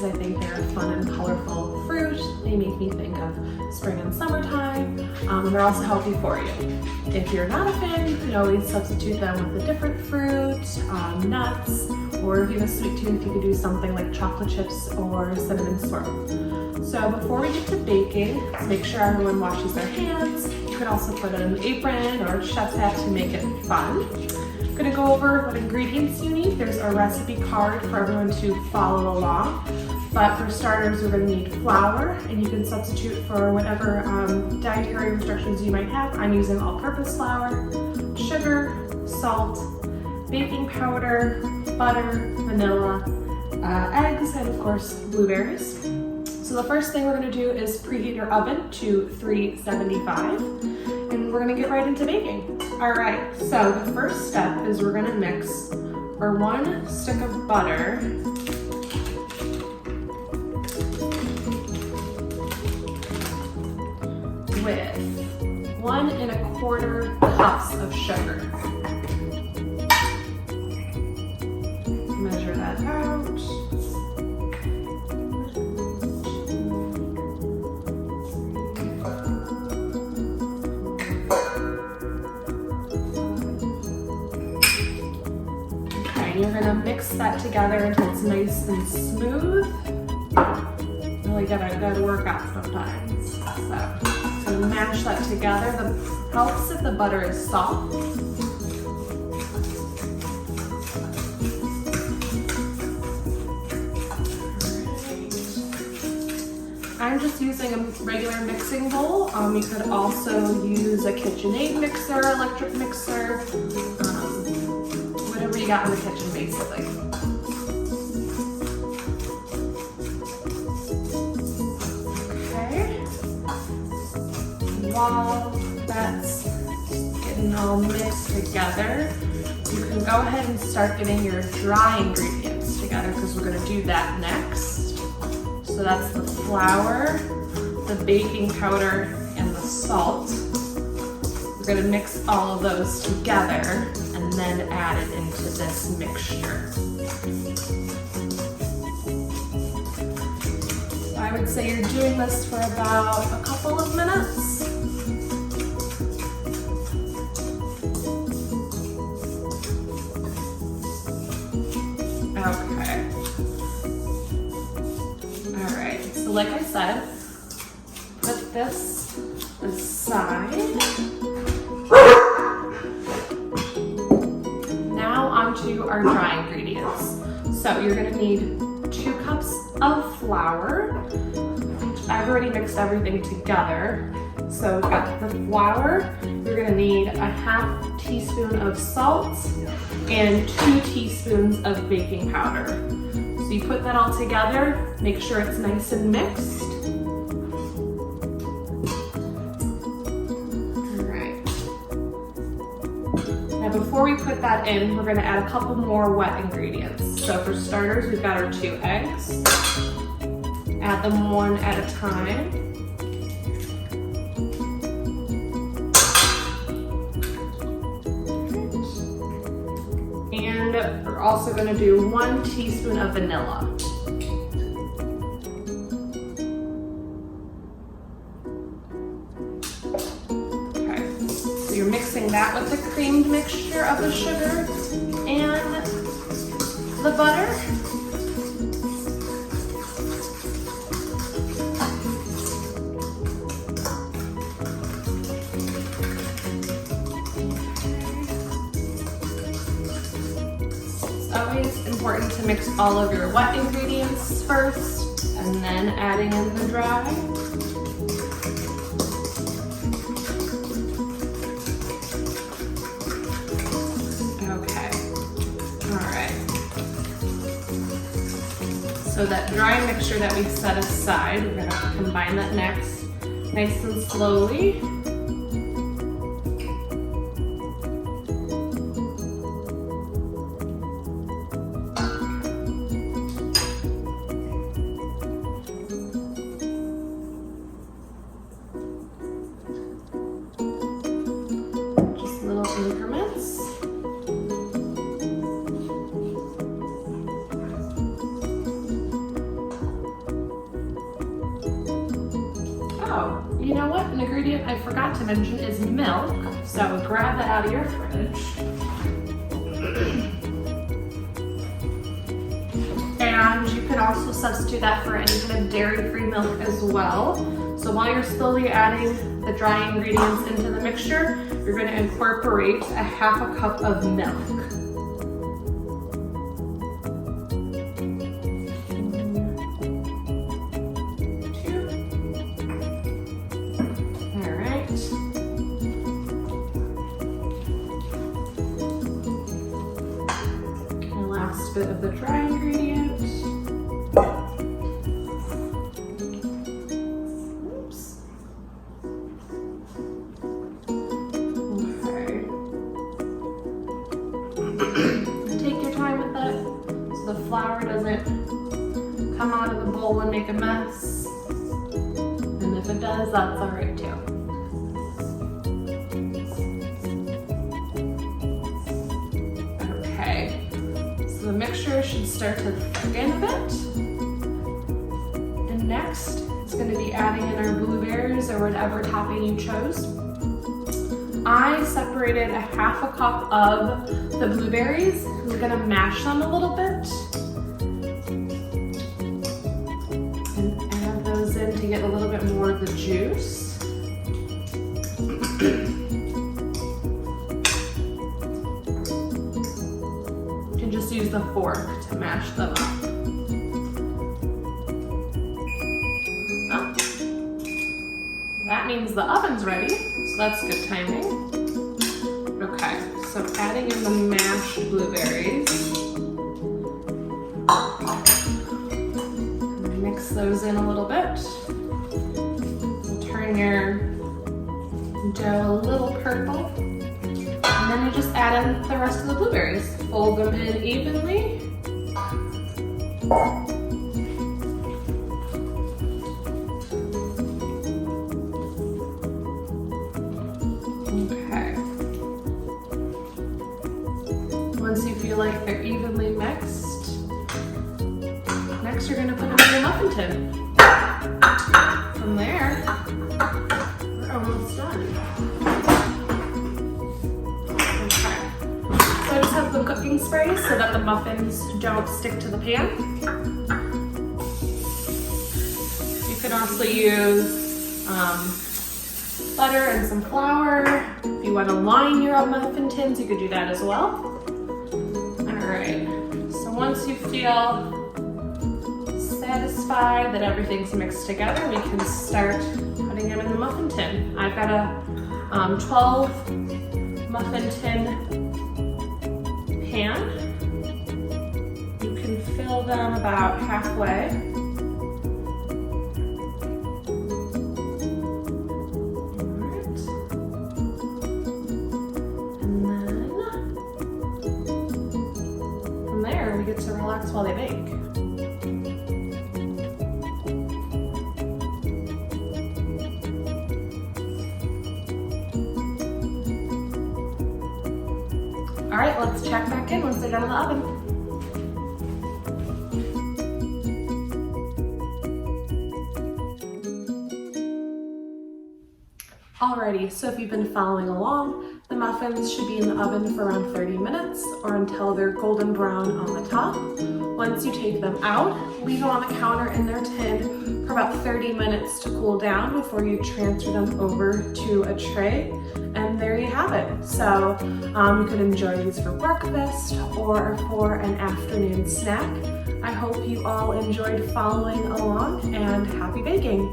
because I think they're a fun and colorful fruit. They make me think of spring and summertime, and they're also healthy for you. If you're not a fan, you can always substitute them with a different fruit, nuts, or if you have a sweet tooth, you could do something like chocolate chips or cinnamon swirl. So before we get to baking, make sure everyone washes their hands. You could also put an apron or a chef's hat to make it fun. I'm gonna go over what ingredients you need. There's a recipe card for everyone to follow along. But for starters, we're gonna need flour, and you can substitute for whatever dietary restrictions you might have. I'm using all-purpose flour, sugar, salt, baking powder, butter, vanilla, eggs, and of course, blueberries. So the first thing we're gonna do is preheat your oven to 375, and we're gonna get right into baking. All right, so the first step is we're gonna mix our 1 stick of butter with 1 1/4 cups of sugar. Measure that out. Okay, you're gonna mix that together until it's nice and smooth. Really gotta work out sometimes. So mash that together. That helps if the butter is soft. I'm just using a regular mixing bowl. You could also use a KitchenAid mixer, electric mixer, whatever you got in the kitchen basically. While that's getting all mixed together, you can go ahead and start getting your dry ingredients together because we're going to do that next. So that's the flour, the baking powder, and the salt. We're going to mix all of those together and then add it into this mixture. So I would say you're doing this for about a couple of minutes. Okay. All right, so like I said, put this aside. Now onto our dry ingredients. So you're gonna need 2 cups of flour. I've already mixed everything together. So we've got the flour. You're gonna need a 1/2 teaspoon of salt and 2 teaspoons of baking powder. So you put that all together, make sure it's nice and mixed. All right. Now before we put that in, we're gonna add a couple more wet ingredients. So for starters, we've got our 2 eggs. Add them 1 at a time. And we're also going to do 1 teaspoon of vanilla. Okay, so you're mixing that with the creamed mixture of the sugar and the butter. Always important to mix all of your wet ingredients first and then adding in the dry. Okay, all right. So that dry mixture that we set aside, we're gonna combine that next, nice and slowly. Increments. Oh, you know what? An ingredient I forgot to mention is milk. So grab that out of your fridge. And you could also substitute that for any kind of dairy-free milk as well. So while you're slowly adding the dry ingredients into the mixture, you're going to incorporate a half a cup of milk. Bit of the dry ingredients. Oops. Okay. Take your time with it so the flour doesn't come out of the bowl and make a mess. And if it does, that's all right too. The mixture should start to thicken a bit. And next, it's going to be adding in our blueberries or whatever topping you chose. I separated a half a cup of the blueberries. I'm going to mash them a little bit. And add those in to get a little bit more of the juice. Just use the fork to mash them up. Oh. That means the oven's ready, so that's good timing. Okay, so adding in the mashed blueberries. Mix those in a little bit. Turn your dough a little purple. And then you just add in the rest of the blueberries. Fold them in evenly. Okay. Once you feel like they're evenly mixed, next you're going to put them in your muffin tin. From there, we're almost done. I just have some cooking spray so that the muffins don't stick to the pan. You can also use butter and some flour. If you want to line your muffin tins, you could do that as well. Alright, so once you feel satisfied that everything's mixed together, we can start putting them in the muffin tin. I've got a 12 muffin tin pan. You can fill them about halfway. Alright. And then from there we get to relax while they bake. All right, let's check back in once they're done in the oven. Alrighty, so if you've been following along, the muffins should be in the oven for around 30 minutes or until they're golden brown on the top. Once you take them out, leave them on the counter in their tin for about 30 minutes to cool down before you transfer them over to a tray. And there you have it. So you could enjoy these for breakfast or for an afternoon snack. I hope you all enjoyed following along and happy baking.